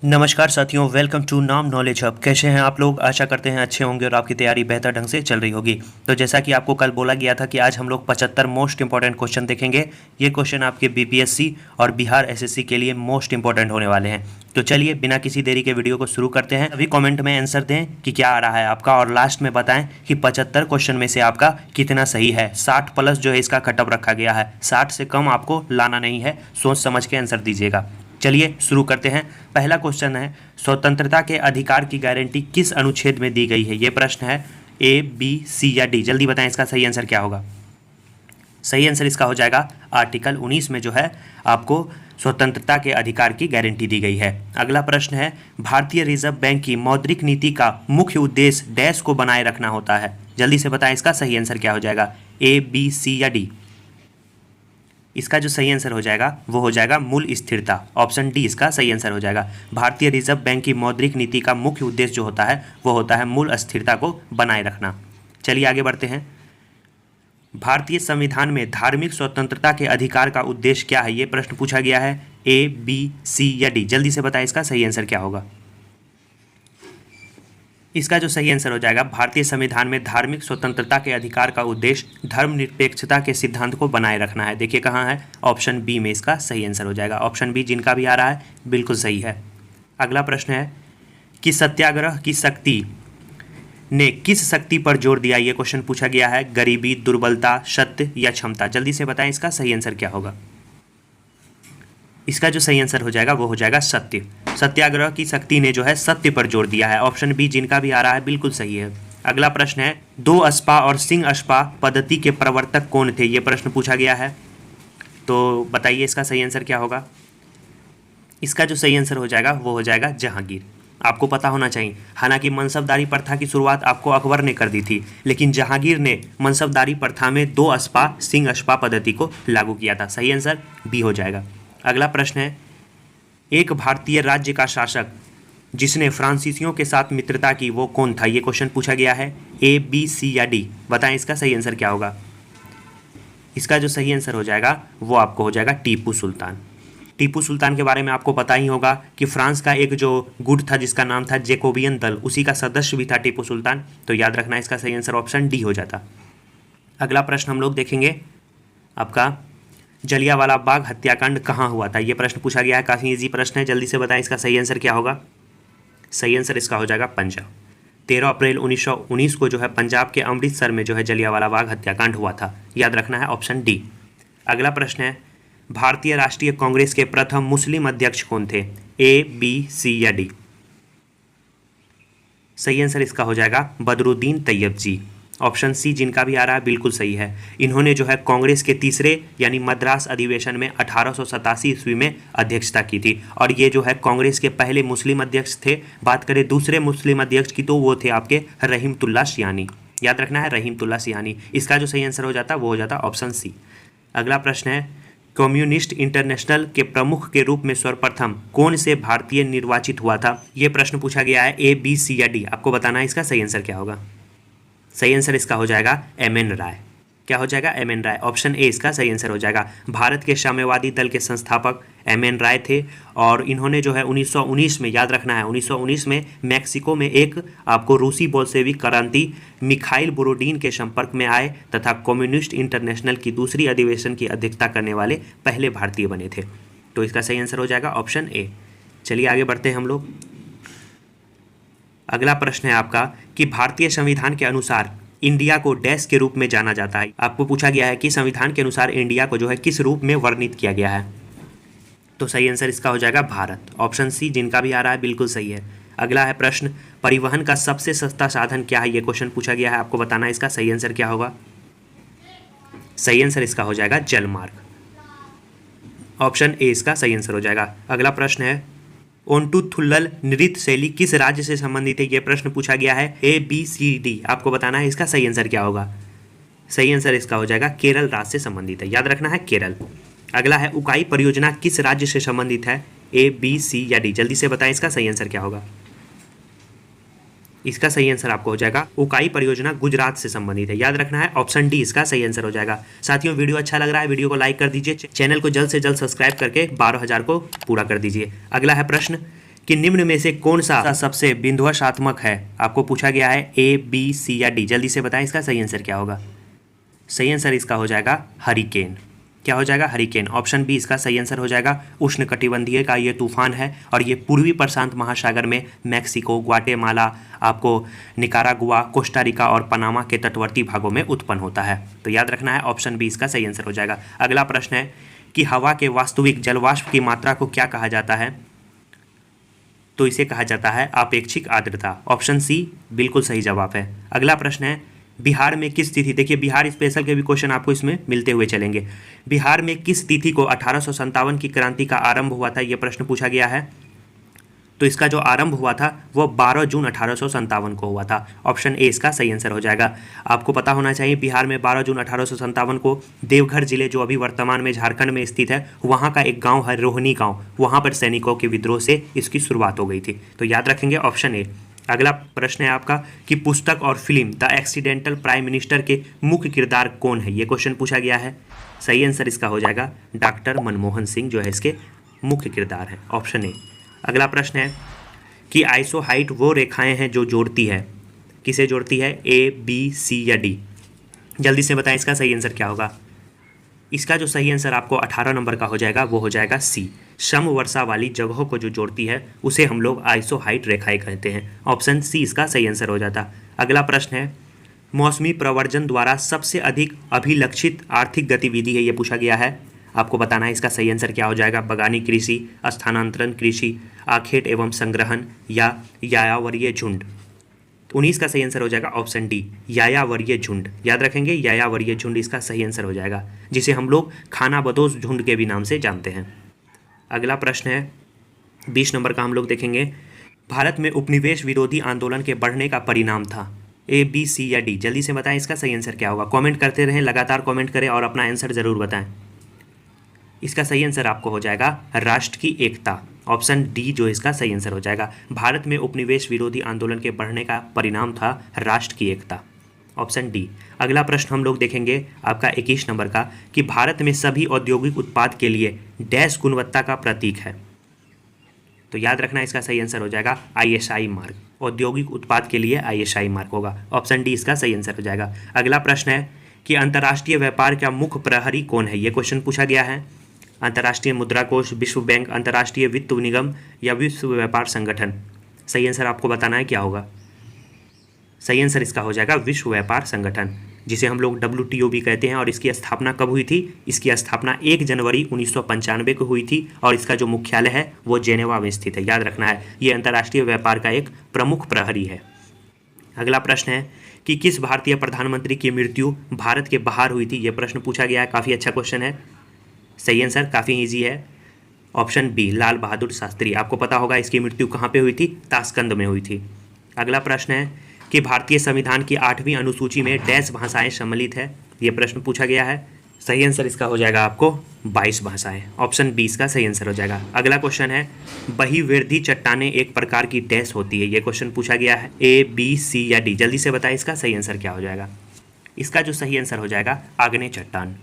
नमस्कार साथियों, welcome to नाम नॉलेज हब। कैसे हैं आप लोग? आशा करते हैं अच्छे होंगे और आपकी तैयारी बेहतर ढंग से चल रही होगी। तो जैसा कि आपको कल बोला गया था कि आज हम लोग 75 मोस्ट इंपॉर्टेंट क्वेश्चन देखेंगे। ये क्वेश्चन आपके बीपीएससी और बिहार एसएससी के लिए मोस्ट इंपॉर्टेंट होने वाले हैं। तो चलिए बिना किसी देरी के वीडियो को शुरू करते हैं। अभी कॉमेंट में आंसर दें कि क्या आ रहा है आपका, और लास्ट में बताएं कि 75 क्वेश्चन में से आपका कितना सही है। 60 प्लस जो है इसका कटअप रखा गया है, 60 से कम आपको लाना नहीं है। सोच समझ के आंसर दीजिएगा। चलिए शुरू करते हैं। पहला क्वेश्चन है, स्वतंत्रता के अधिकार की गारंटी किस अनुच्छेद में दी गई है? ये प्रश्न है। ए, बी, सी या डी? जल्दी बताएं इसका सही आंसर क्या होगा। सही आंसर इसका हो जाएगा आर्टिकल 19 में जो है आपको स्वतंत्रता के अधिकार की गारंटी दी गई है। अगला प्रश्न है, भारतीय रिजर्व बैंक की मौद्रिक नीति का मुख्य उद्देश्य डैश को बनाए रखना होता है। जल्दी से बताएं इसका सही आंसर क्या हो जाएगा। ए, बी, सी या डी? इसका जो सही आंसर हो जाएगा वो हो जाएगा मूल स्थिरता। ऑप्शन डी इसका सही आंसर हो जाएगा। भारतीय रिजर्व बैंक की मौद्रिक नीति का मुख्य उद्देश्य जो होता है वो होता है मूल स्थिरता को बनाए रखना। चलिए आगे बढ़ते हैं। भारतीय संविधान में धार्मिक स्वतंत्रता के अधिकार का उद्देश्य क्या है? ये प्रश्न पूछा गया है। ए, बी, सी या डी? जल्दी से बताएं इसका सही आंसर क्या होगा। इसका जो सही आंसर हो जाएगा, भारतीय संविधान में धार्मिक स्वतंत्रता के अधिकार का उद्देश्य धर्मनिरपेक्षता के सिद्धांत को बनाए रखना है। देखिए कहाँ है, ऑप्शन बी में इसका सही आंसर हो जाएगा। ऑप्शन बी जिनका भी आ रहा है बिल्कुल सही है। अगला प्रश्न है कि सत्याग्रह की शक्ति ने किस शक्ति पर जोर दिया? ये क्वेश्चन पूछा गया है। गरीबी, दुर्बलता, सत्य या क्षमता? जल्दी से बताएं इसका सही आंसर क्या होगा। इसका जो सही आंसर हो जाएगा वो हो जाएगा सत्य। सत्याग्रह की शक्ति ने जो है सत्य पर जोर दिया है। ऑप्शन बी जिनका भी आ रहा है बिल्कुल सही है। अगला प्रश्न है, दो अस्पा और सिंह अस्पा पद्धति के प्रवर्तक कौन थे? ये प्रश्न पूछा गया है। तो बताइए इसका सही आंसर क्या होगा। इसका जो सही आंसर हो जाएगा वो हो जाएगा जहांगीर। आपको पता होना चाहिए, हालांकि मनसबदारी प्रथा की शुरुआत आपको अकबर ने कर दी थी, लेकिन जहांगीर ने मनसबदारी प्रथा में दो अस्पा सिंह अस्पा पद्धति को लागू किया था। सही आंसर बी हो जाएगा। अगला प्रश्न है, एक भारतीय राज्य का शासक जिसने फ्रांसीसियों के साथ मित्रता की वो कौन था? ये क्वेश्चन पूछा गया है। ए, बी, सी या डी? बताएं इसका सही आंसर क्या होगा। इसका जो सही आंसर हो जाएगा वो आपको हो जाएगा टीपू सुल्तान। टीपू सुल्तान के बारे में आपको पता ही होगा कि फ्रांस का एक जो गुट था जिसका नाम था जैकोबियन दल, उसी का सदस्य भी था टीपू सुल्तान। तो याद रखना इसका सही आंसर ऑप्शन डी हो जाता। अगला प्रश्न हम लोग देखेंगे आपका, जलियांवाला बाग हत्याकांड कहाँ हुआ था? ये प्रश्न पूछा गया है। काफ़ी इजी प्रश्न है। जल्दी से बताएं इसका सही आंसर क्या होगा। सही आंसर इसका हो जाएगा पंजाब। 13 अप्रैल 1919 को जो है पंजाब के अमृतसर में जो है जलियांवाला बाग हत्याकांड हुआ था। याद रखना है ऑप्शन डी। अगला प्रश्न है, भारतीय राष्ट्रीय कांग्रेस के प्रथम मुस्लिम अध्यक्ष कौन थे? ए, बी, सी या डी? सही आंसर इसका हो जाएगा बदरुद्दीन तैयब जी। ऑप्शन सी जिनका भी आ रहा है बिल्कुल सही है। इन्होंने जो है कांग्रेस के तीसरे यानी मद्रास अधिवेशन में 1887 ईस्वी में अध्यक्षता की थी, और ये जो है कांग्रेस के पहले मुस्लिम अध्यक्ष थे। बात करें दूसरे मुस्लिम अध्यक्ष की तो वो थे आपके रहीमतुल्लाह सियानी। याद रखना है रहीमतुल्लाह सियानी। इसका जो सही आंसर हो जाता वो हो जाता ऑप्शन सी। अगला प्रश्न है, कम्युनिस्ट इंटरनेशनल के प्रमुख के रूप में सर्वप्रथम कौन से भारतीय निर्वाचित हुआ था? ये प्रश्न पूछा गया है। ए, बी, सी या डी? आपको बताना है इसका सही आंसर क्या होगा। सही आंसर इसका हो जाएगा एम.एन. राय। क्या हो जाएगा? एम.एन. राय। ऑप्शन ए इसका सही आंसर हो जाएगा। भारत के साम्यवादी दल के संस्थापक एम.एन. राय थे, और इन्होंने जो है 1919 में, याद रखना है 1919 में मैक्सिको में एक आपको रूसी बोल्शेविक क्रांति मिखाइल बोरोडीन के संपर्क में आए तथा कम्युनिस्ट इंटरनेशनल की दूसरी अधिवेशन की अध्यक्षता करने वाले पहले भारतीय बने थे। तो इसका सही आंसर हो जाएगा ऑप्शन ए। चलिए आगे बढ़ते हैं हम लोग। अगला प्रश्न है आपका कि भारतीय संविधान के अनुसार इंडिया को डैश के रूप में जाना जाता है। आपको पूछा गया है कि संविधान के अनुसार इंडिया को जो है किस रूप में वर्णित किया गया है। तो सही आंसर इसका हो जाएगा भारत। ऑप्शन सी जिनका भी आ रहा है बिल्कुल सही है। अगला है प्रश्न, परिवहन का सबसे सस्ता साधन क्या है? ये क्वेश्चन पूछा गया है। आपको बताना है इसका सही आंसर क्या होगा। सही आंसर इसका हो जाएगा जलमार्ग। ऑप्शन ए इसका सही आंसर हो जाएगा। अगला प्रश्न है, ओंटुथुल्लल नृत्य शैली किस राज्य से संबंधित है? यह प्रश्न पूछा गया है। ए, बी, सी, डी? आपको बताना है इसका सही आंसर क्या होगा। सही आंसर इसका हो जाएगा केरल राज्य से संबंधित है। याद रखना है केरल। अगला है, उकाई परियोजना किस राज्य से संबंधित है? ए, बी, सी या डी? जल्दी से बताएं इसका सही आंसर क्या होगा। इसका सही आंसर आपको हो जाएगा उकाई परियोजना गुजरात से संबंधित है। याद रखना है ऑप्शन डी इसका सही आंसर हो जाएगा। साथियों वीडियो अच्छा लग रहा है, वीडियो को लाइक कर दीजिए, चैनल को जल्द से जल्द सब्सक्राइब करके 12,000 को पूरा कर दीजिए। अगला है प्रश्न कि निम्न में से कौन सा सबसे विध्वंसात्मक है? आपको पूछा गया है ए, बी, सी या डी। जल्दी से बताएं इसका सही आंसर क्या होगा। सही आंसर इसका हो जाएगा हरिकेन। क्या हो जाएगा? हरिकेन। ऑप्शन बी इसका सही आंसर हो जाएगा। उष्णकटिबंधीय का ये तूफान है और ये पूर्वी प्रशांत महासागर में मैक्सिको, ग्वाटेमाला, आपको निकारागुआ, कोस्टारिका और पनामा के तटवर्ती भागों में उत्पन्न होता है। तो याद रखना है, ऑप्शन बी इसका सही आंसर हो जाएगा। अगला प्रश्न है कि हवा के वास्तविक जलवाष्प की मात्रा को क्या कहा जाता है? तो इसे कहा जाता है अपेक्षिक आर्द्रता। ऑप्शन सी बिल्कुल सही जवाब है। अगला प्रश्न है बिहार में किस तिथि, देखिए बिहार स्पेशल के भी क्वेश्चन आपको इसमें मिलते हुए चलेंगे। बिहार में किस तिथि को 1857 की क्रांति का आरंभ हुआ था, यह प्रश्न पूछा गया है। तो इसका जो आरंभ हुआ था वो 12 जून 1857 को हुआ था। ऑप्शन ए इसका सही आंसर हो जाएगा। आपको पता होना चाहिए बिहार में 12 जून 1857 को देवघर जिले, जो अभी वर्तमान में झारखंड में स्थित है, वहाँ का एक गांव है रोहिणी गांव, वहाँ पर सैनिकों के विद्रोह से इसकी शुरुआत हो गई थी। तो याद रखेंगे ऑप्शन ए। अगला प्रश्न है आपका कि पुस्तक और film the accidental prime minister के मुख्य किरदार कौन है, ये क्वेश्चन पूछा गया है। सही आंसर इसका हो जाएगा डॉक्टर मनमोहन सिंह जो है इसके मुख्य किरदार है। Option A. अगला प्रश्न है कि आइसोहाइट वो रेखाएं हैं जो जोड़ती है, किसे जोड़ती है? ए, बी, सी या डी। जल्दी से बताएं इसका सही आंसर क्या होगा। इसका जो सही आंसर आपको 18 नंबर का हो जाएगा वो हो जाएगा सी। सम वर्षा वाली जगहों को जो जोड़ती है उसे हम लोग आइसोहाइट रेखाएं कहते हैं। ऑप्शन सी इसका सही आंसर हो जाता। अगला प्रश्न है मौसमी प्रवर्जन द्वारा सबसे अधिक अभिलक्षित आर्थिक गतिविधि है, ये पूछा गया है। आपको बताना है इसका सही आंसर क्या हो जाएगा। बगानी कृषि, स्थानांतरण कृषि, आखेट एवं संग्रहण या यायावरीय झुंड। 19 का सही आंसर हो जाएगा ऑप्शन डी, यायावरीय झुंड। याद रखेंगे यायावरीय झुंड इसका सही आंसर हो जाएगा, जिसे हम लोग खानाबदोश झुंड के भी नाम से जानते हैं। अगला प्रश्न है 20 नंबर का हम लोग देखेंगे। भारत में उपनिवेश विरोधी आंदोलन के बढ़ने का परिणाम था, ए, बी, सी या डी। जल्दी से बताएं इसका सही आंसर क्या होगा। कमेंट करते रहें, लगातार कमेंट करें और अपना आंसर ज़रूर बताएं। इसका सही आंसर आपको हो जाएगा राष्ट्र की एकता। ऑप्शन डी जो इसका सही आंसर हो जाएगा। भारत में उपनिवेश विरोधी आंदोलन के बढ़ने का परिणाम था राष्ट्र की एकता। Option D. अगला प्रश्न हम लोग देखेंगे आपका 21 नंबर का कि भारत में सभी औद्योगिक उत्पाद के लिए डैश गुणवत्ता का प्रतीक है। तो याद रखना इसका सही आंसर हो जाएगा ISI मार्क। औद्योगिक उत्पाद के लिए ISI मार्क होगा। ऑप्शन डी इसका सही आंसर हो जाएगा। अगला प्रश्न है कि अंतर्राष्ट्रीय व्यापार का मुख्य प्रहरी कौन है, ये क्वेश्चन पूछा गया है। अंतर्राष्ट्रीय मुद्रा कोष, विश्व बैंक, अंतर्राष्ट्रीय वित्त निगम या विश्व व्यापार संगठन। सही आंसर आपको बताना है क्या होगा। सही आंसर इसका हो जाएगा विश्व व्यापार संगठन, जिसे हम लोग WTO भी कहते हैं। और इसकी स्थापना कब हुई थी? इसकी स्थापना 1 जनवरी 1995 को हुई थी और इसका जो मुख्यालय है वो जेनेवा में स्थित है। याद रखना है, ये अंतर्राष्ट्रीय व्यापार का एक प्रमुख प्रहरी है। अगला प्रश्न है कि किस भारतीय प्रधानमंत्री की मृत्यु भारत के बाहर हुई थी, यह प्रश्न पूछा गया है। काफ़ी अच्छा क्वेश्चन है। सही आंसर काफ़ी ईजी है, ऑप्शन बी लाल बहादुर शास्त्री। आपको पता होगा इसकी मृत्यु कहाँ पे हुई थी? ताशकंद में हुई थी। अगला प्रश्न है कि भारतीय संविधान की 8वीं अनुसूची में डैश भाषाएं सम्मिलित है, ये प्रश्न पूछा गया है। सही आंसर इसका हो जाएगा आपको 22 भाषाएं। ऑप्शन बी इसका सही आंसर हो जाएगा। अगला क्वेश्चन है बहिर्वेधी चट्टानें एक प्रकार की डैश होती है, ये क्वेश्चन पूछा गया है। ए, बी, सी या डी। जल्दी से बताएं इसका सही आंसर क्या हो जाएगा। इसका जो सही आंसर हो जाएगा आग्नेय चट्टान।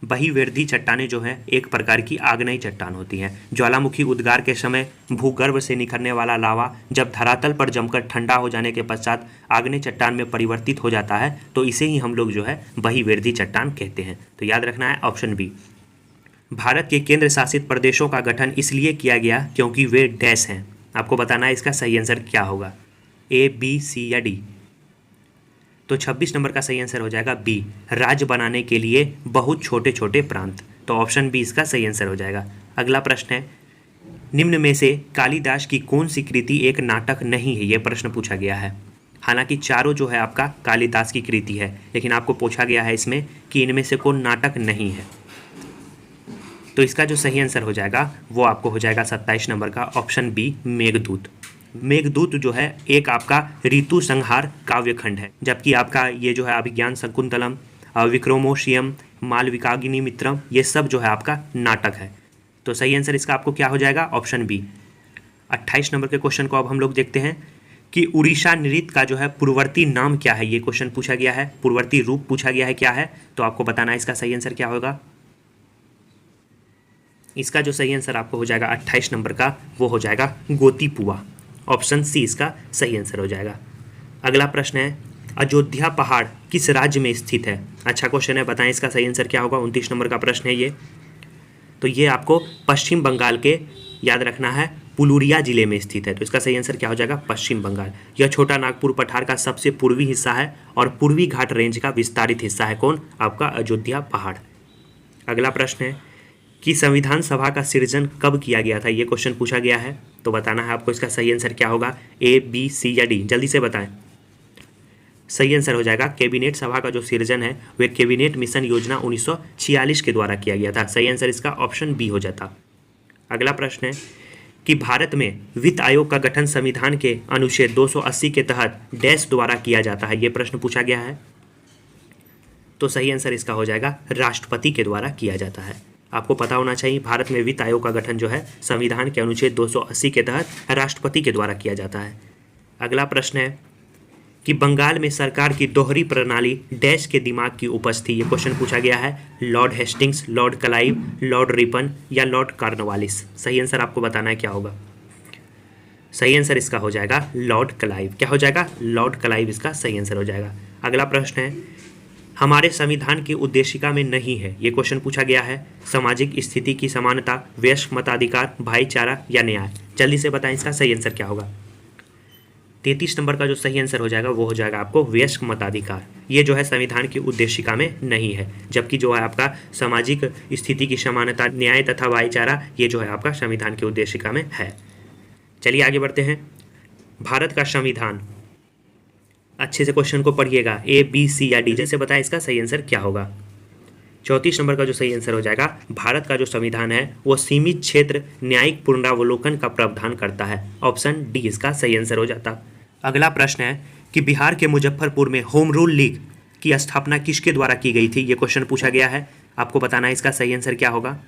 बहिर्वेधी चट्टानें जो हैं एक प्रकार की आग्नेय चट्टान होती हैं। ज्वालामुखी उद्गार के समय भूगर्भ से निकलने वाला लावा जब धरातल पर जमकर ठंडा हो जाने के पश्चात आग्नेय चट्टान में परिवर्तित हो जाता है, तो इसे ही हम लोग जो है बहिर्वेधी चट्टान कहते हैं। तो याद रखना है ऑप्शन बी। भारत के केंद्र शासित प्रदेशों का गठन इसलिए किया गया क्योंकि वे डैश हैं। आपको बताना है इसका सही आंसर क्या होगा, ए, बी, सी या डी। तो 26 नंबर का सही आंसर हो जाएगा बी, राज्य बनाने के लिए बहुत छोटे छोटे प्रांत। तो ऑप्शन बी इसका सही आंसर हो जाएगा। अगला प्रश्न है निम्न में से कालिदास की कौन सी कृति एक नाटक नहीं है, यह प्रश्न पूछा गया है। हालांकि चारों जो है आपका कालिदास की कृति है, लेकिन आपको पूछा गया है इसमें कि इनमें से कौन नाटक नहीं है। तो इसका जो सही आंसर हो जाएगा वो आपको हो जाएगा 27 नंबर का ऑप्शन बी मेघदूत। मेघदूत जो है एक आपका ऋतु संहार काव्यखंड है, जबकि आपका ये जो है अभिज्ञान शकुंतलम, विक्रमोशियम, मालविकाग्नि मित्रम, ये सब जो है आपका नाटक है। तो सही आंसर इसका आपको क्या हो जाएगा, ऑप्शन बी। 28 नंबर के क्वेश्चन को अब हम लोग देखते हैं कि उड़ीसा नृत्य का जो है पूर्ववर्ती नाम क्या है, ये क्वेश्चन पूछा गया है। पूर्ववर्ती रूप पूछा गया है क्या है, तो आपको बताना है इसका सही आंसर क्या होगा। इसका जो सही आंसर आपको हो जाएगा 28 नंबर का, वो हो जाएगा गोतीपुआ। ऑप्शन सी इसका सही आंसर हो जाएगा। अगला प्रश्न है, अयोध्या पहाड़ किस राज्य में स्थित है? अच्छा क्वेश्चन है, बताएं इसका सही आंसर क्या होगा। 29 नंबर का प्रश्न है ये। तो ये आपको पश्चिम बंगाल के, याद रखना है, पुलुरिया जिले में स्थित है। तो इसका सही आंसर क्या हो जाएगा? पश्चिम बंगाल। यह छोटा नागपुर पठार का सबसे पूर्वी हिस्सा है और पूर्वी घाट रेंज का विस्तारित हिस्सा है। कौन? आपका अयोध्या पहाड़। अगला प्रश्न है कि संविधान सभा का सृजन कब किया गया था? ये क्वेश्चन पूछा गया है, तो बताना है आपको इसका सही आंसर क्या होगा। ए, बी, सी या डी? जल्दी से बताएं। सही आंसर हो जाएगा कैबिनेट सभा का जो सृजन है वह कैबिनेट मिशन योजना 1946 के द्वारा किया गया था। सही आंसर इसका ऑप्शन बी हो जाता। अगला प्रश्न है कि भारत में वित्त आयोग का गठन संविधान के अनुच्छेद 280 के तहत डैश द्वारा किया जाता है। यह प्रश्न पूछा गया है, तो सही आंसर इसका हो जाएगा राष्ट्रपति के द्वारा किया जाता है। आपको पता होना चाहिए भारत में वित्त आयोग का गठन जो है संविधान के अनुच्छेद 280 के तहत राष्ट्रपति के द्वारा किया जाता है। अगला प्रश्न है कि बंगाल में सरकार की दोहरी प्रणाली डैश के दिमाग की उपज थी। ये क्वेश्चन पूछा गया है। Lord Hastings, Lord Clive, Lord Ripon या लॉर्ड कॉर्नवालिस? सही आंसर आपको बताना है क्या होगा। सही आंसर इसका हो जाएगा लॉर्ड क्लाइव। क्या हो जाएगा? लॉर्ड क्लाइव इसका सही आंसर हो जाएगा। अगला प्रश्न है, हमारे संविधान की उद्देशिका में नहीं है। ये क्वेश्चन पूछा गया है। सामाजिक स्थिति की समानता, वयस्क मताधिकार, भाईचारा या न्याय? जल्दी से बताएं इसका सही आंसर क्या होगा। 33 नंबर का जो सही आंसर हो जाएगा वो हो जाएगा आपको वयस्क मताधिकार। ये जो है संविधान की उद्देशिका में नहीं है, जबकि जो है आपका सामाजिक स्थिति की समानता, न्याय तथा भाईचारा ये जो है आपका संविधान की उद्देशिका में है। चलिए आगे बढ़ते हैं। भारत का संविधान, अच्छे से क्वेश्चन को पढ़िएगा, ए, बी, सी या डी? जैसे बताएं इसका सही आंसर क्या होगा। 34 नंबर का जो सही आंसर हो जाएगा, भारत का जो संविधान है वो सीमित क्षेत्र न्यायिक पुनरावलोकन का प्रावधान करता है। ऑप्शन डी इसका सही आंसर हो जाता। अगला प्रश्न है कि बिहार के मुजफ्फरपुर में होम रूल लीग की स्थापना किसके द्वारा की गई थी? ये क्वेश्चन पूछा गया है। आपको बताना है इसका सही आंसर क्या होगा।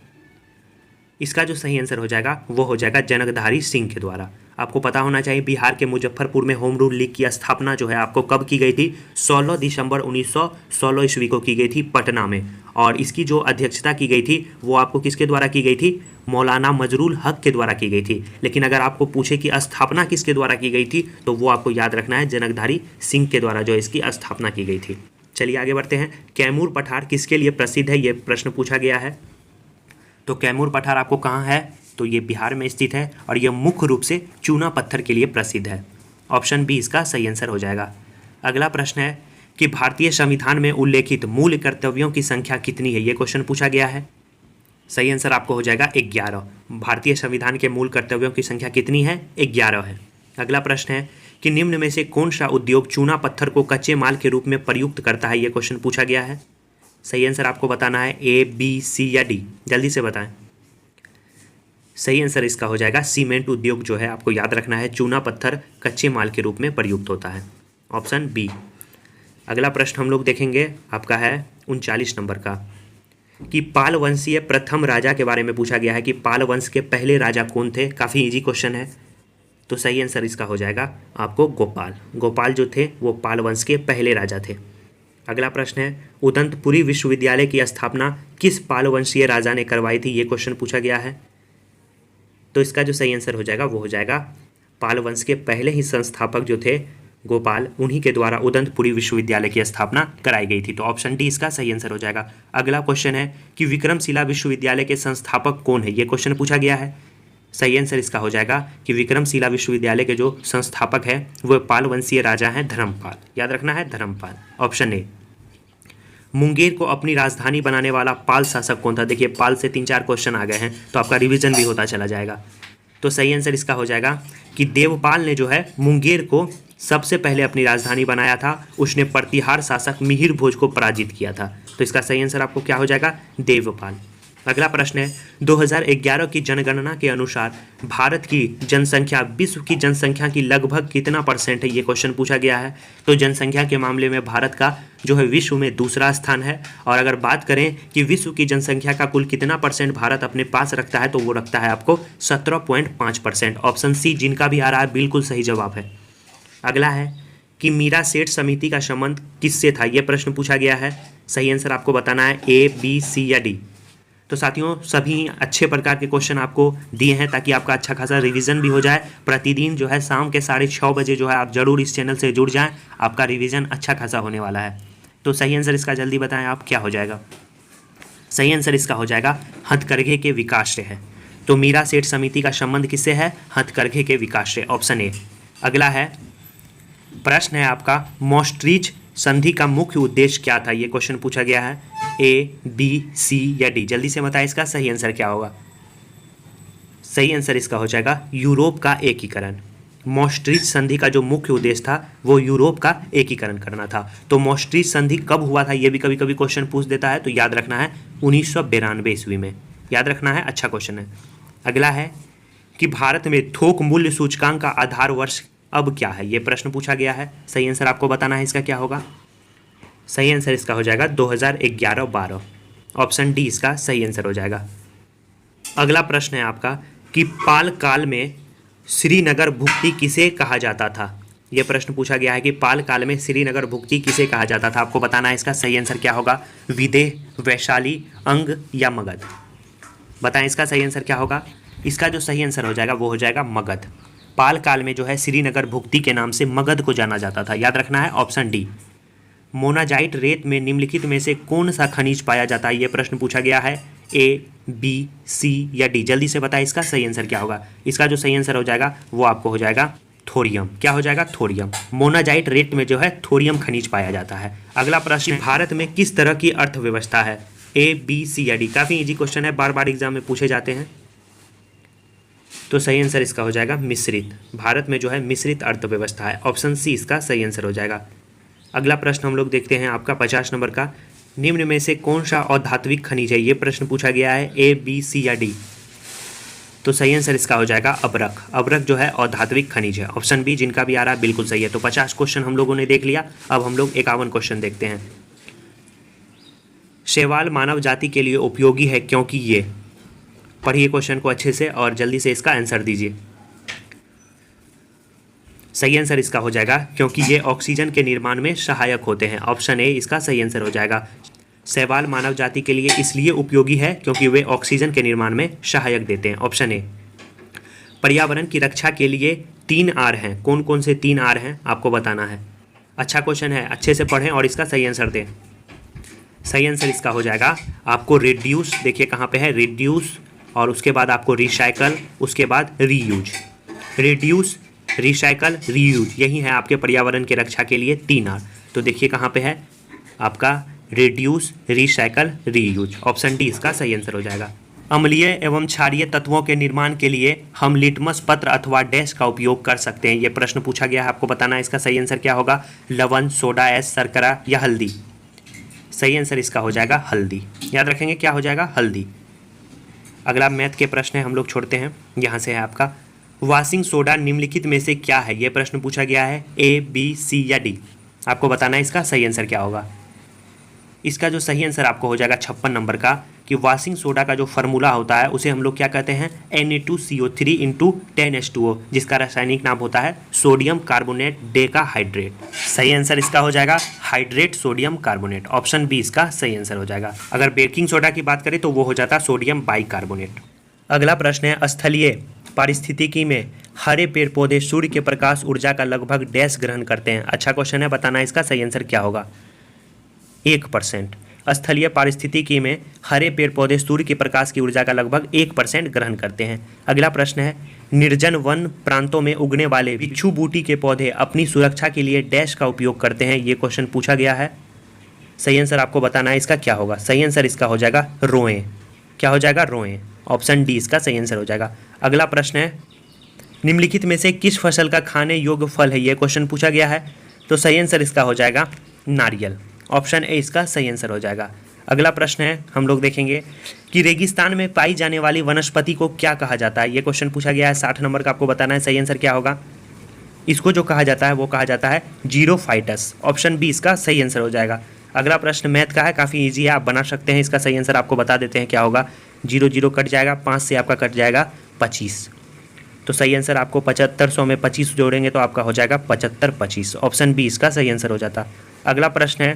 इसका जो सही आंसर हो जाएगा वो हो जाएगा जनकधारी सिंह के द्वारा। आपको पता होना चाहिए बिहार के मुजफ्फरपुर में होम रूल लीग की स्थापना जो है आपको कब की गई थी? 16 दिसंबर 1916 ईस्वी को की गई थी पटना में। और इसकी जो अध्यक्षता की गई थी वो आपको किसके द्वारा की गई थी? मौलाना मजरूल हक के द्वारा की गई थी। लेकिन अगर आपको पूछे कि स्थापना किसके द्वारा की गई थी तो वो आपको याद रखना है जनकधारी सिंह के द्वारा जो इसकी स्थापना की गई थी। चलिए आगे बढ़ते हैं। कैमूर पठार किसके लिए प्रसिद्ध है? ये प्रश्न पूछा गया है। तो कैमूर पठार आपको कहाँ है? तो ये बिहार में स्थित है और यह मुख्य रूप से चूना पत्थर के लिए प्रसिद्ध है। ऑप्शन बी इसका सही आंसर हो जाएगा। अगला प्रश्न है कि भारतीय संविधान में उल्लेखित मूल कर्तव्यों की संख्या कितनी है? ये क्वेश्चन पूछा गया है। सही आंसर आपको हो जाएगा 11। भारतीय संविधान के मूल कर्तव्यों की संख्या कितनी है? 11 है। अगला प्रश्न है कि निम्न में से कौन सा उद्योग चूना पत्थर को कच्चे माल के रूप में प्रयुक्त करता है? ये क्वेश्चन पूछा गया है। सही आंसर आपको बताना है ए, बी, सी या डी? जल्दी से बताएं। सही आंसर इसका हो जाएगा सीमेंट उद्योग जो है आपको याद रखना है चूना पत्थर कच्चे माल के रूप में प्रयुक्त होता है। Option B. अगला प्रश्न हम लोग देखेंगे, आपका है 39 नंबर का, कि पाल वंशीय प्रथम राजा के बारे में पूछा गया है कि पाल वंश के पहले राजा कौन थे? काफ़ी इजी क्वेश्चन है। तो सही आंसर इसका हो जाएगा आपको गोपाल। गोपाल जो थे वो पाल वंश के पहले राजा थे। अगला प्रश्न है उदंतपुरी विश्वविद्यालय की स्थापना किस पाल वंशीय राजा ने करवाई थी? ये क्वेश्चन पूछा गया है। तो इसका जो सही आंसर हो जाएगा वो हो जाएगा पाल वंश के पहले ही संस्थापक जो थे गोपाल, उन्हीं के द्वारा उदंतपुरी विश्वविद्यालय की स्थापना कराई गई थी। तो ऑप्शन डी इसका सही आंसर हो जाएगा। अगला क्वेश्चन है कि विक्रमशिला विश्वविद्यालय के संस्थापक कौन है? ये क्वेश्चन पूछा गया है। सही आंसर इसका हो जाएगा कि विक्रमशिला विश्वविद्यालय के जो संस्थापक है वो पाल वंशीय राजा हैं धर्मपाल। याद रखना है धर्मपाल। Option A. मुंगेर को अपनी राजधानी बनाने वाला पाल शासक कौन था? देखिए पाल से 3-4 क्वेश्चन आ गए हैं तो आपका रिवीजन भी होता चला जाएगा। तो सही आंसर इसका हो जाएगा कि देवपाल ने जो है मुंगेर को सबसे पहले अपनी राजधानी बनाया था। उसने प्रतिहार शासक मिहिर भोज को पराजित किया था। तो इसका सही आंसर आपको क्या हो जाएगा? देवपाल। अगला प्रश्न है 2011 की जनगणना के अनुसार भारत की जनसंख्या विश्व की जनसंख्या की लगभग कितना परसेंट है? ये क्वेश्चन पूछा गया है। तो जनसंख्या के मामले में भारत का जो है विश्व में दूसरा स्थान है। और अगर बात करें कि विश्व की जनसंख्या का कुल कितना परसेंट भारत अपने पास रखता है तो वो रखता है आपको 17.5%। ऑप्शन सी जिनका भी आ रहा है बिल्कुल सही जवाब है। अगला है कि मीरा सेठ समिति का संबंध किससे था? यह प्रश्न पूछा गया है। सही आंसर आपको बताना है ए, बी, सी या डी? तो साथियों सभी अच्छे प्रकार के क्वेश्चन आपको दिए हैं ताकि आपका अच्छा खासा रिवीजन भी हो जाए। प्रतिदिन जो है शाम के 6:30 बजे जो है आप जरूर इस चैनल से जुड़ जाएं, आपका रिवीजन अच्छा खासा होने वाला है। तो सही आंसर इसका जल्दी बताएं आप क्या हो जाएगा। सही आंसर इसका हो जाएगा हथकरघे के विकास से है। तो मीरा सेठ समिति का संबंध किससे है? हथकरघे के विकास से, ऑप्शन ए। अगला है प्रश्न है आपका मॉस्ट्रीज संधि का मुख्य उद्देश्य क्या था? ये क्वेश्चन पूछा गया है, ए, बी, सी या डी। जल्दी से बताएं इसका सही आंसर क्या होगा। सही आंसर इसका हो जाएगा यूरोप का एकीकरण। मॉस्ट्रीज संधि का जो मुख्य उद्देश्य था वो यूरोप का एकीकरण करना था। तो मॉस्ट्रीज संधि कब हुआ था ये भी कभी कभी क्वेश्चन पूछ देता है, तो याद रखना है 1992 ईस्वी में, याद रखना है, अच्छा क्वेश्चन है। अगला है कि भारत में थोक मूल्य सूचकांक का आधार वर्ष अब क्या है? ये प्रश्न पूछा गया है। सही आंसर आपको बताना है इसका क्या होगा। सही आंसर इसका हो जाएगा 2011-12, ऑप्शन डी इसका सही आंसर हो जाएगा। अगला प्रश्न है आपका कि पाल काल में श्रीनगर भुक्ति किसे कहा जाता था? यह प्रश्न पूछा गया है कि पाल काल में श्रीनगर भुक्ति किसे कहा जाता था। आपको बताना है इसका सही आंसर क्या होगा। विदेह, वैशाली, अंग या मगध। बताएं इसका सही आंसर क्या होगा। इसका जो सही आंसर हो जाएगा वो हो जाएगा मगध। पाल काल में जो है श्रीनगर भुक्ति के नाम से मगध को जाना जाता था, याद रखना है, ऑप्शन डी। मोनाजाइट रेत में निम्नलिखित में से कौन सा खनिज पाया जाता है? यह प्रश्न पूछा गया है, ए, बी, सी या डी। जल्दी से बताएं इसका सही आंसर क्या होगा। इसका जो सही आंसर हो जाएगा वो आपको हो जाएगा थोरियम। क्या हो जाएगा? थोरियम। मोनाजाइट रेत में जो है थोरियम खनिज पाया जाता है। अगला प्रश्न, भारत में किस तरह की अर्थव्यवस्था है? ए, बी, सी या डी। काफ़ी इजी क्वेश्चन है, बार बार एग्जाम में पूछे जाते हैं। तो सही आंसर इसका हो जाएगा मिश्रित। भारत में जो है मिश्रित अर्थव्यवस्था है, ऑप्शन सी इसका सही आंसर हो जाएगा। अगला प्रश्न हम लोग देखते हैं आपका 50 नंबर का, निम्न में से कौन सा अधात्विक खनिज है? ये प्रश्न पूछा गया है, ए, बी, सी या डी। तो सही आंसर इसका हो जाएगा अबरख। अबरख जो है अधात्विक खनिज है, ऑप्शन बी जिनका भी आ रहा है बिल्कुल सही है। तो 50 क्वेश्चन हम लोगों ने देख लिया। अब हम लोग 51 क्वेश्चन देखते हैं। शैवाल मानव जाति के लिए उपयोगी है क्योंकि ये। पढ़िए क्वेश्चन को अच्छे से और जल्दी से इसका आंसर दीजिए। सही आंसर इसका हो जाएगा क्योंकि ये ऑक्सीजन के निर्माण में सहायक होते हैं, ऑप्शन ए इसका सही आंसर हो जाएगा। शैवाल मानव जाति के लिए इसलिए उपयोगी है क्योंकि वे ऑक्सीजन के निर्माण में सहायक देते हैं, ऑप्शन ए। पर्यावरण की रक्षा के लिए 3 आर हैं, कौन कौन से 3 आर हैं आपको बताना है। अच्छा क्वेश्चन है, अच्छे से पढ़ें और इसका सही आंसर दें। सही आंसर इसका हो जाएगा आपको रिड्यूस, देखिए कहाँ पे है, रिड्यूस, और उसके बाद आपको रिसाइकल, उसके बाद रीयूज। रिड्यूस, रिसाइकल, रीयूज, यही है आपके पर्यावरण की रक्षा के लिए 3 आर। तो देखिए कहाँ पे है आपका reduce, recycle, reuse, option D इसका सही आंसर हो जाएगा। अम्लीय एवं क्षारीय तत्वों के निर्माण के लिए हम लिटमस पत्र अथवा डैश का उपयोग कर सकते हैं। ये प्रश्न पूछा गया है, आपको बताना है इसका सही आंसर क्या होगा। लवण, सोडा ऐश, शर्करा या हल्दी। सही आंसर इसका हो जाएगा हल्दी, याद रखेंगे क्या हो जाएगा, हल्दी। अगला मैथ के प्रश्न है, हम लोग छोड़ते हैं। यहाँ से है आपका वॉशिंग सोडा निम्नलिखित में से क्या है? ये प्रश्न पूछा गया है, ए, बी, सी या डी। आपको बताना है इसका सही आंसर क्या होगा। इसका जो सही आंसर आपको हो जाएगा 56 नंबर का, कि वॉशिंग सोडा का जो फार्मूला होता है उसे हम लोग क्या कहते हैं, Na2CO3 × 10H2O, जिसका रासायनिक नाम होता है सोडियम कार्बोनेट डेकाहाइड्रेट। सही आंसर इसका हो जाएगा hydrate sodium carbonate, option B इसका सही आंसर हो जाएगा। अगर बेकिंग सोडा की बात करें तो वो हो जाता सोडियम बाइकार्बोनेट। अगला प्रश्न है, स्थलीय पारिस्थितिकी में हरे पेड़ पौधे सूर्य के प्रकाश ऊर्जा का लगभग डैश ग्रहण करते हैं। अच्छा क्वेश्चन है, बताना इसका सही आंसर क्या होगा। 1%। स्थलीय पारिस्थितिकी में हरे पेड़ पौधे सूर्य के प्रकाश की ऊर्जा का लगभग 1% ग्रहण करते हैं। अगला प्रश्न है, निर्जन वन प्रांतों में उगने वाले बिच्छू बूटी के पौधे अपनी सुरक्षा के लिए डैश का उपयोग करते हैं। ये क्वेश्चन पूछा गया है। सही आंसर आपको बताना है इसका क्या होगा। सही आंसर इसका हो जाएगा रोएं। क्या हो जाएगा, रोएं, ऑप्शन डी इसका सही आंसर हो जाएगा। अगला प्रश्न है, निम्नलिखित में से किस फसल का खाने योग्य फल है? ये क्वेश्चन पूछा गया है। तो सही आंसर इसका हो जाएगा नारियल, ऑप्शन ए इसका सही आंसर हो जाएगा। अगला प्रश्न है, हम लोग देखेंगे कि रेगिस्तान में पाई जाने वाली वनस्पति को क्या कहा जाता है। ये क्वेश्चन पूछा गया है, 60 नंबर का, आपको बताना है सही आंसर क्या होगा। इसको जो कहा जाता है वो कहा जाता है जीरोफाइटस, ऑप्शन बी इसका सही आंसर हो जाएगा। अगला प्रश्न मैथ का है, काफ़ी ईजी है, आप बना सकते हैं। इसका सही आंसर आपको बता देते हैं क्या होगा। 0 0 कट जाएगा, 5 से आपका कट जाएगा 25। तो सही आंसर आपको 7500 में 25 जोड़ेंगे तो आपका हो जाएगा 75 25, ऑप्शन बी इसका सही आंसर हो जाता। अगला प्रश्न है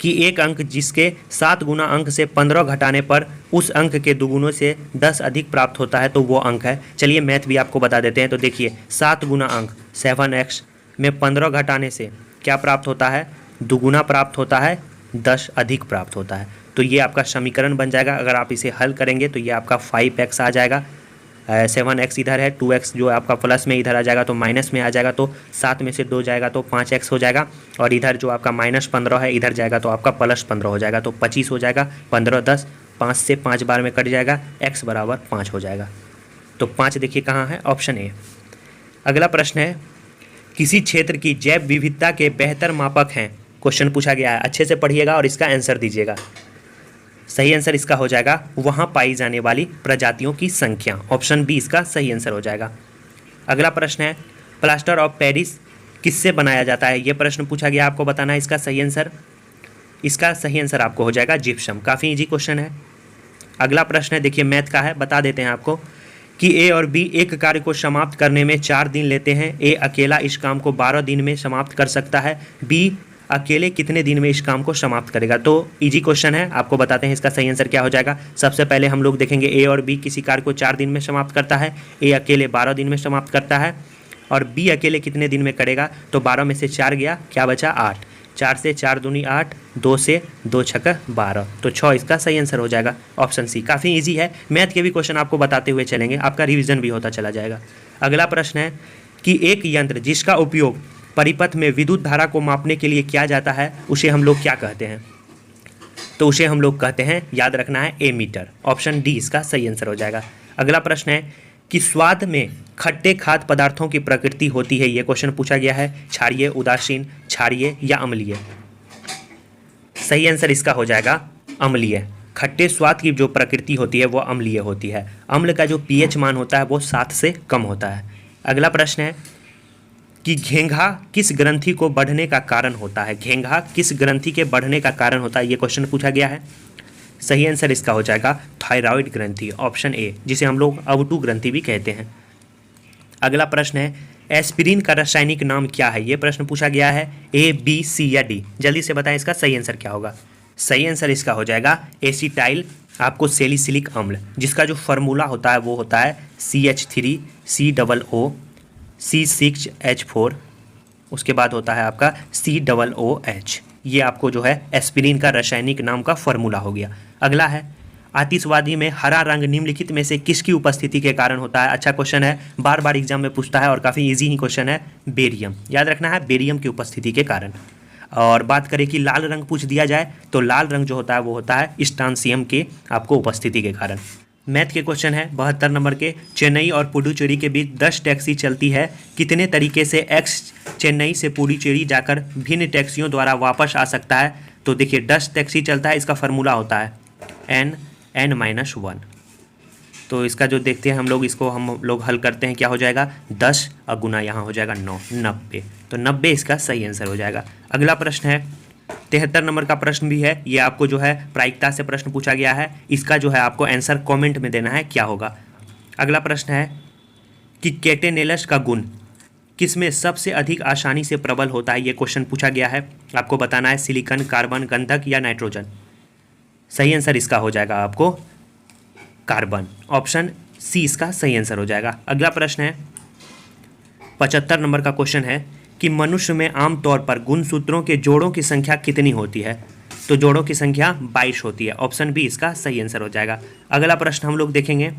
कि एक अंक जिसके 7 गुना अंक से 15 घटाने पर उस अंक के दुगुनों से 10 अधिक प्राप्त होता है, तो वो अंक है। चलिए मैथ भी आपको बता देते हैं। तो देखिए 7 गुना अंक 7x में 15 घटाने से क्या प्राप्त होता है, दुगुना प्राप्त होता है, 10 अधिक प्राप्त होता है। तो ये आपका समीकरण बन जाएगा। अगर आप इसे हल करेंगे तो ये आपका 5x आ जाएगा, 7x इधर है, 2x जो आपका प्लस में इधर आ जाएगा तो माइनस में आ जाएगा, तो 7 में से 2 जाएगा तो 5x हो जाएगा, और इधर जो आपका -15 है इधर जाएगा तो आपका +15 हो जाएगा, तो 25 हो जाएगा। 15 10, 5 से 5 बार में कट जाएगा, x बराबर 5 हो जाएगा। तो 5 देखिए कहाँ है, ऑप्शन ए। अगला प्रश्न है, किसी क्षेत्र की जैव विविधता के बेहतर मापक हैं, क्वेश्चन पूछा गया है। अच्छे से पढ़िएगा और इसका आंसर दीजिएगा। सही आंसर इसका हो जाएगा वहाँ पाई जाने वाली प्रजातियों की संख्या, ऑप्शन बी इसका सही आंसर हो जाएगा। अगला प्रश्न है, प्लास्टर ऑफ पेरिस किससे बनाया जाता है, ये प्रश्न पूछा गया, आपको बताना है इसका सही आंसर। इसका सही आंसर आपको हो जाएगा जिप्सम। काफ़ी इजी क्वेश्चन है। अगला प्रश्न है, देखिए मैथ का है, बता देते हैं आपको कि ए और बी एक कार्य को समाप्त करने में 4 दिन लेते हैं। ए अकेला इस काम को 12 दिन में समाप्त कर सकता है, बी अकेले कितने दिन में इस काम को समाप्त करेगा। तो इजी क्वेश्चन है, आपको बताते हैं इसका सही आंसर क्या हो जाएगा। सबसे पहले हम लोग देखेंगे ए और बी किसी कार्य को 4 दिन में समाप्त करता है, ए अकेले 12 दिन में समाप्त करता है, और बी अकेले कितने दिन में करेगा। तो 12 में से 4 गया, क्या बचा 8, 4 से 4 दूनी 8, 2 से 2 छक्का 12, तो 6 इसका सही आंसर हो जाएगा, ऑप्शन सी। काफ़ी ईजी है, मैथ के भी क्वेश्चन आपको बताते हुए चलेंगे, आपका रिविजन भी होता चला जाएगा। अगला प्रश्न है कि एक यंत्र जिसका उपयोग परिपथ में विद्युत धारा को मापने के लिए किया जाता है, उसे हम लोग क्या कहते हैं। तो उसे हम लोग कहते हैं, याद रखना है, एमीटर, ऑप्शन डी इसका सही आंसर हो जाएगा। अगला प्रश्न है कि स्वाद में खट्टे खाद्य पदार्थों की प्रकृति होती है, ये क्वेश्चन पूछा गया है, क्षारीय, उदासीन, क्षारीय या अम्लीय। सही आंसर इसका हो जाएगा अम्लीय। खट्टे स्वाद की जो प्रकृति होती है वो अम्लीय होती है। अम्ल का जो पीएच मान होता है वो 7 से कम होता है। अगला प्रश्न है कि घेंघा किस ग्रंथि को बढ़ने का कारण होता है। घेंघा किस ग्रंथि के बढ़ने का कारण होता है, ये क्वेश्चन पूछा गया है। सही आंसर इसका हो जाएगा थायराइड ग्रंथि, ऑप्शन ए, जिसे हम लोग अवटु ग्रंथि भी कहते हैं। अगला प्रश्न है, एस्पिरिन का रासायनिक नाम क्या है, ये प्रश्न पूछा गया है। ए, बी, सी या डी, जल्दी से बताएं इसका सही आंसर क्या होगा। सही आंसर इसका हो जाएगा एसिटाइल आपको सैलिसिलिक अम्ल, जिसका जो फार्मूला होता है वो होता है CH3COO C6H4, उसके बाद होता है आपका COOH। ये आपको जो है एस्पिरिन का रासायनिक नाम का फार्मूला हो गया। अगला है, आतिशबाजी में हरा रंग निम्नलिखित में से किसकी उपस्थिति के कारण होता है। अच्छा क्वेश्चन है, बार बार एग्जाम में पूछता है और काफ़ी इजी ही क्वेश्चन है। बेरियम, याद रखना है, बेरियम की उपस्थिति के कारण। और बात करें कि लाल रंग पूछ दिया जाए तो लाल रंग जो होता है वो होता है स्टांसियम के आपको उपस्थिति के कारण। मैथ के क्वेश्चन है 72 नंबर के, चेन्नई और पुडुचेरी के बीच 10 टैक्सी चलती है, कितने तरीके से एक्स चेन्नई से पुडुचेरी जाकर भिन्न टैक्सियों द्वारा वापस आ सकता है। तो देखिए 10 टैक्सी चलता है, इसका फार्मूला होता है n-1। तो इसका जो देखते हैं हम लोग हल करते हैं, क्या हो जाएगा 10 और गुना यहाँ हो जाएगा 9, 90। तो 90 इसका सही आंसर हो जाएगा। अगला प्रश्न है 73 नंबर का प्रश्न भी है, ये आपको जो है प्रायिकता से प्रश्न पूछा गया है, इसका जो है आपको आंसर कमेंट में देना है क्या होगा। अगला प्रश्न है कि कैटेनेलस का गुण किसमें सबसे अधिक आसानी से प्रबल होता है, ये क्वेश्चन पूछा गया है, आपको बताना है सिलिकॉन, कार्बन, गंधक या नाइट्रोजन। सही आंसर इसका हो जाएगा आपको कार्बन, ऑप्शन सी इसका सही आंसर हो जाएगा। अगला प्रश्न है 75 नंबर का क्वेश्चन है कि मनुष्य में आमतौर पर गुणसूत्रों के जोड़ों की संख्या कितनी होती है। तो जोड़ों की संख्या 22 होती है, ऑप्शन बी इसका सही आंसर हो जाएगा। अगला प्रश्न हम लोग देखेंगे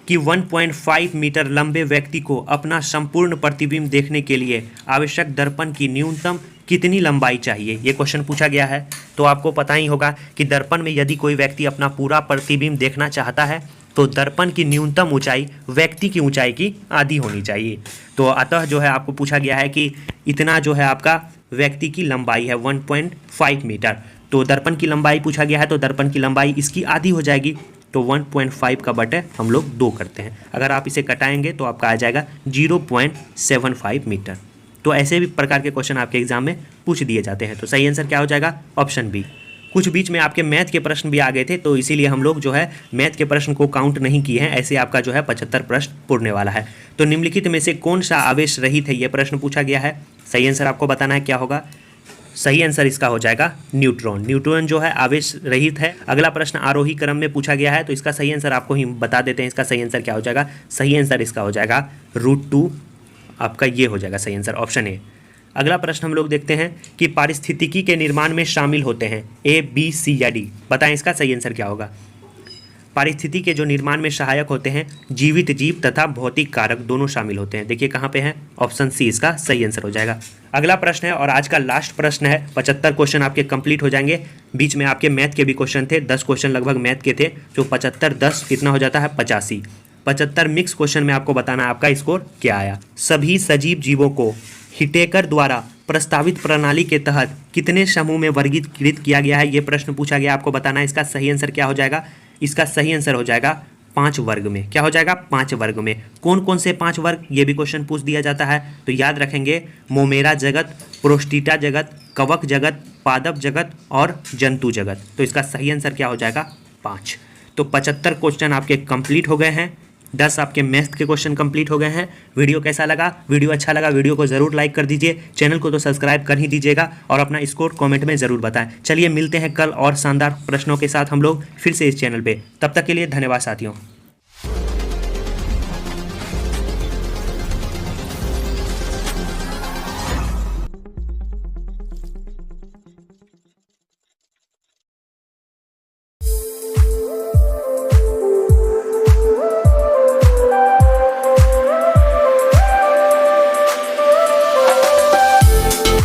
कि 1.5 मीटर लंबे व्यक्ति को अपना संपूर्ण प्रतिबिंब देखने के लिए आवश्यक दर्पण की न्यूनतम कितनी लंबाई चाहिए, ये क्वेश्चन पूछा गया है। तो आपको पता ही होगा कि दर्पण में यदि कोई व्यक्ति अपना पूरा प्रतिबिंब देखना चाहता है तो दर्पण की न्यूनतम ऊंचाई व्यक्ति की ऊंचाई की आधी होनी चाहिए। तो अतः जो है आपको पूछा गया है कि इतना जो है आपका व्यक्ति की लंबाई है 1.5 मीटर, तो दर्पण की लंबाई पूछा गया है, तो दर्पण की लंबाई इसकी आधी हो जाएगी। तो 1.5 का बटे हम लोग 2 करते हैं, अगर आप इसे कटाएंगे तो आपका आ जाएगा 0.75 मीटर। तो ऐसे भी प्रकार के क्वेश्चन आपके एग्जाम में पूछ दिए जाते हैं। तो सही आंसर क्या हो जाएगा, ऑप्शन बी। कुछ बीच में आपके मैथ के प्रश्न भी आ गए थे, तो इसीलिए हम लोग जो है मैथ के प्रश्न को काउंट नहीं किए हैं, ऐसे आपका जो है 75 प्रश्न पूरने वाला है। तो निम्नलिखित में से कौन सा आवेश रहित है, यह प्रश्न पूछा गया है। सही आंसर आपको बताना है क्या होगा। सही आंसर इसका हो जाएगा न्यूट्रॉन। न्यूट्रॉन जो है आवेश रहित है। अगला प्रश्न आरोही क्रम में पूछा गया है, तो इसका सही आंसर आपको ही बता देते हैं। इसका सही आंसर क्या हो जाएगा? सही आंसर इसका हो जाएगा √2, आपका ये हो जाएगा सही आंसर, ऑप्शन ए। अगला प्रश्न हम लोग देखते हैं कि पारिस्थितिकी के निर्माण में शामिल होते हैं ए, बी, सी या डी। बताएं इसका सही आंसर क्या होगा? पारिस्थिति के जो निर्माण में सहायक होते हैं जीवित जीव तथा भौतिक कारक दोनों शामिल होते हैं। देखिए कहाँ पे है, ऑप्शन सी इसका सही आंसर हो जाएगा। अगला प्रश्न है और आज का लास्ट प्रश्न है। 75 क्वेश्चन आपके कंप्लीट हो जाएंगे। बीच में आपके मैथ के भी क्वेश्चन थे, 10 क्वेश्चन लगभग मैथ के थे, जो 75 10 कितना हो जाता है 85। 75 मिक्स क्वेश्चन में आपको बताना है आपका स्कोर क्या आया। सभी सजीव जीवों को हिटेकर द्वारा प्रस्तावित प्रणाली के तहत कितने समूह में वर्गीकृत किया गया है, ये प्रश्न पूछा गया, आपको बताना है। इसका सही आंसर क्या हो जाएगा? इसका सही आंसर हो जाएगा 5 वर्ग में। क्या हो जाएगा? 5 वर्ग में। कौन कौन से 5 वर्ग, ये भी क्वेश्चन पूछ दिया जाता है, तो याद रखेंगे मोमेरा जगत, प्रोस्टिटा जगत, कवक जगत, पादप जगत और जंतु जगत। तो इसका सही आंसर क्या हो जाएगा? 5। तो 75 क्वेश्चन आपके कंप्लीट हो गए हैं, 10 आपके मैथ के क्वेश्चन कंप्लीट हो गए हैं। वीडियो कैसा लगा? वीडियो अच्छा लगा वीडियो को ज़रूर लाइक कर दीजिए, चैनल को तो सब्सक्राइब कर ही दीजिएगा और अपना स्कोर कमेंट में ज़रूर बताएं। चलिए मिलते हैं कल और शानदार प्रश्नों के साथ हम लोग फिर से इस चैनल पे। तब तक के लिए धन्यवाद साथियों।